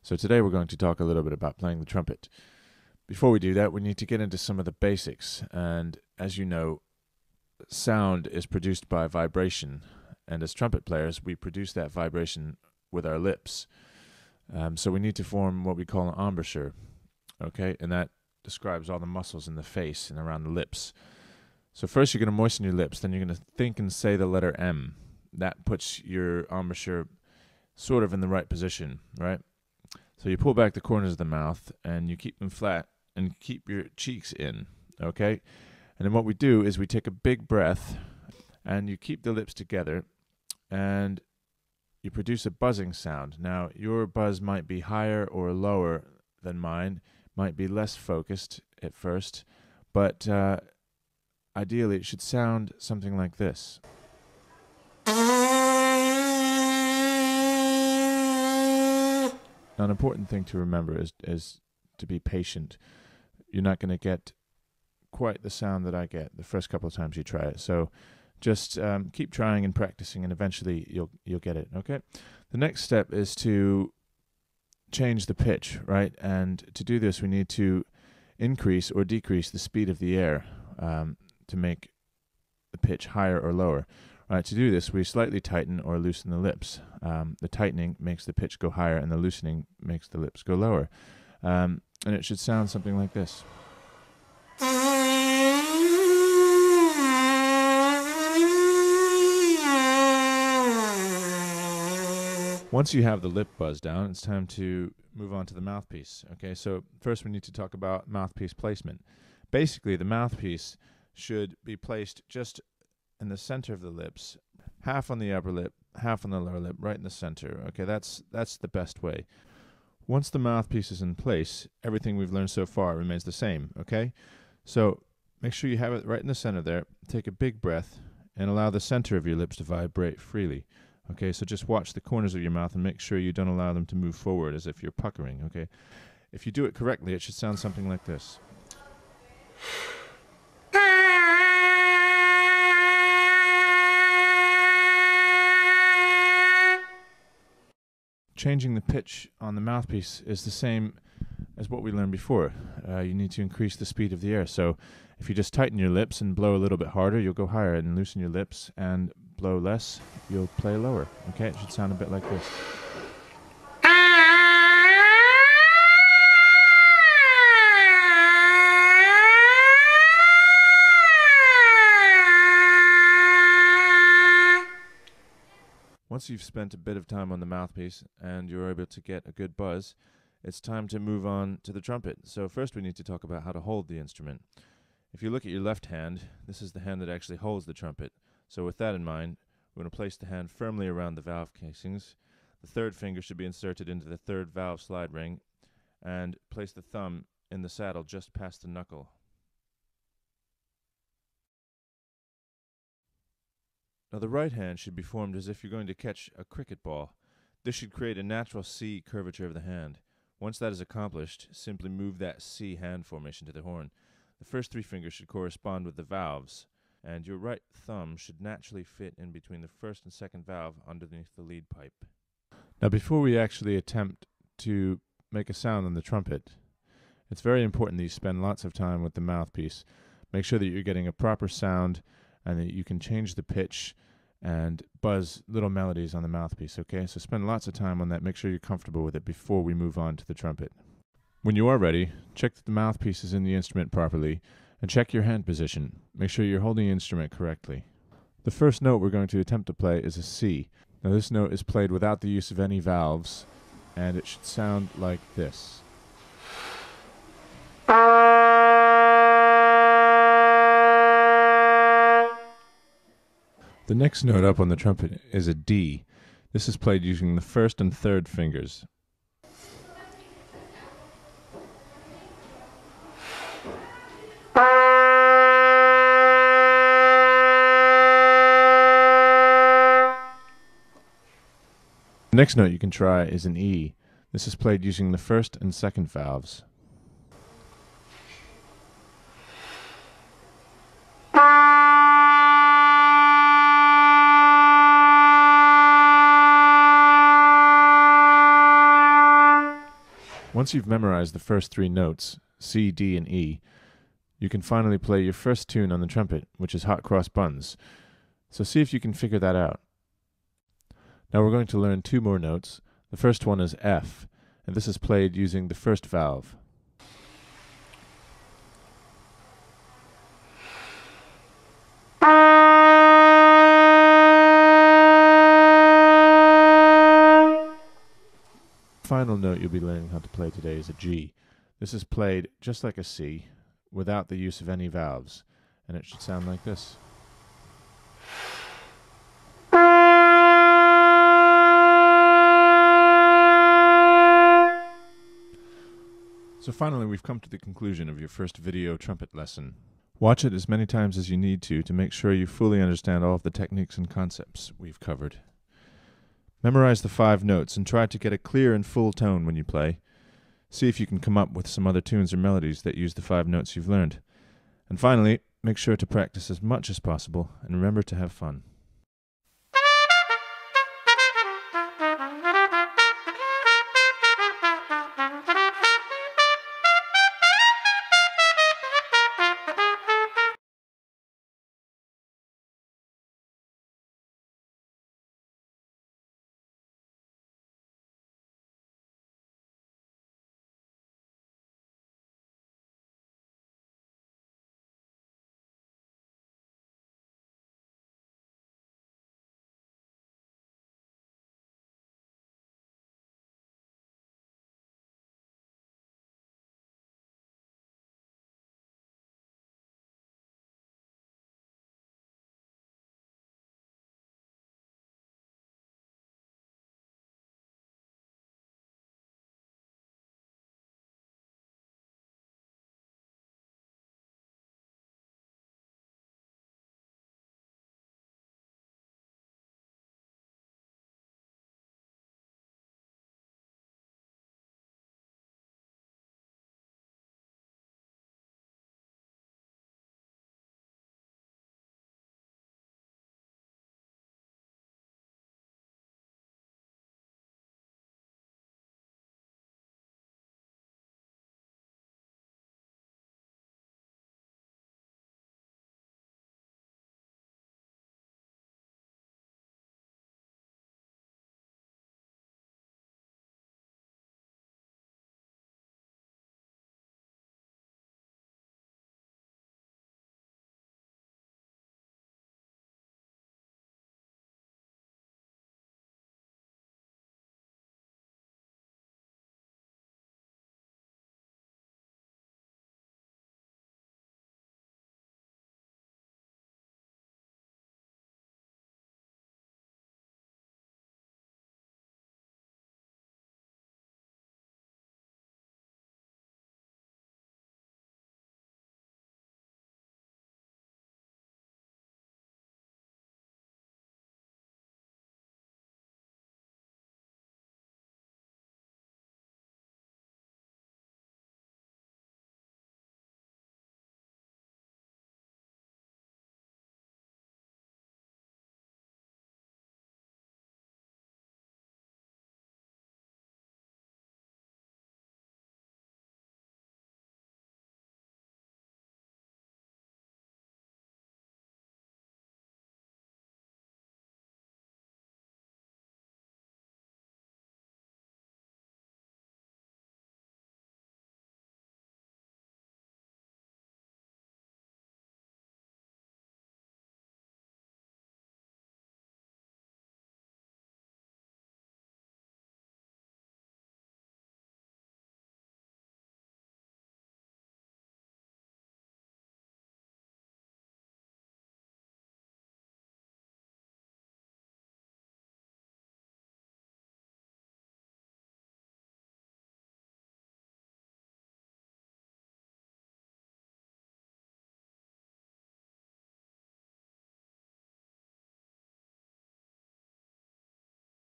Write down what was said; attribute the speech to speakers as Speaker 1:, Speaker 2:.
Speaker 1: So today we're going to talk a little bit about playing the trumpet. Before we do that, we need to get into some of the basics. And as you know, sound is produced by vibration. And as trumpet players, we produce that vibration with our lips. So we need to form what we call an embouchure. Okay, and that describes all the muscles in the face and around the lips. So first you're going to moisten your lips, then you're going to think and say the letter M. That puts your embouchure sort of in the right position, right? So you pull back the corners of the mouth and you keep them flat and keep your cheeks in, okay? And then what we do is we take a big breath and you keep the lips together and you produce a buzzing sound. Now, your buzz might be higher or lower than mine, might be less focused at first, but ideally it should sound something like this. Now, an important thing to remember is to be patient. You're not going to get quite the sound that I get the first couple of times you try it. So just keep trying and practicing, and eventually you'll get it, okay? The next step is to change the pitch, right? And to do this, we need to increase or decrease the speed of the air to make the pitch higher or lower. Right, to do this, we slightly tighten or loosen the lips. The tightening makes the pitch go higher, and the loosening makes the lips go lower. And it should sound something like this. Once you have the lip buzz down, it's time to move on to the mouthpiece. Okay, so first we need to talk about mouthpiece placement. Basically, the mouthpiece should be placed just in the center of the lips, half on the upper lip, half on the lower lip, right in the center. Okay, that's the best way. Once the mouthpiece is in place, everything we've learned so far remains the same, okay? So make sure you have it right in the center there. Take a big breath and allow the center of your lips to vibrate freely. Okay, so just watch the corners of your mouth and make sure you don't allow them to move forward as if you're puckering, okay? If you do it correctly, it should sound something like this. Changing the pitch on the mouthpiece is the same as what we learned before. You need to increase the speed of the air. So if you just tighten your lips and blow a little bit harder, you'll go higher, and loosen your lips and blow less, you'll play lower. Okay, it should sound a bit like this. Once you've spent a bit of time on the mouthpiece and you're able to get a good buzz, it's time to move on to the trumpet. So first we need to talk about how to hold the instrument. If you look at your left hand, this is the hand that actually holds the trumpet. So with that in mind, we're going to place the hand firmly around the valve casings. The third finger should be inserted into the third valve slide ring, and place the thumb in the saddle just past the knuckle. Now the right hand should be formed as if you're going to catch a cricket ball. This should create a natural C curvature of the hand. Once that is accomplished, simply move that C hand formation to the horn. The first three fingers should correspond with the valves, and your right thumb should naturally fit in between the first and second valve underneath the lead pipe. Now before we actually attempt to make a sound on the trumpet, it's very important that you spend lots of time with the mouthpiece. Make sure that you're getting a proper sound and that you can change the pitch and buzz little melodies on the mouthpiece, okay? So spend lots of time on that. Make sure you're comfortable with it before we move on to the trumpet. When you are ready, check that the mouthpiece is in the instrument properly, and check your hand position. Make sure you're holding the instrument correctly. The first note we're going to attempt to play is a C. Now this note is played without the use of any valves, and it should sound like this. The next note up on the trumpet is a D. This is played using the first and third fingers. The next note you can try is an E. This is played using the first and second valves. Once you've memorized the first three notes, C, D, and E, you can finally play your first tune on the trumpet, which is Hot Cross Buns. So see if you can figure that out. Now we're going to learn two more notes. The first one is F, and this is played using the first valve. The final note you'll be learning how to play today is a G. This is played just like a C, without the use of any valves, and it should sound like this. So finally, we've come to the conclusion of your first video trumpet lesson. Watch it as many times as you need to make sure you fully understand all of the techniques and concepts we've covered. Memorize the 5 notes and try to get a clear and full tone when you play. See if you can come up with some other tunes or melodies that use the 5 notes you've learned. And finally, make sure to practice as much as possible and remember to have fun.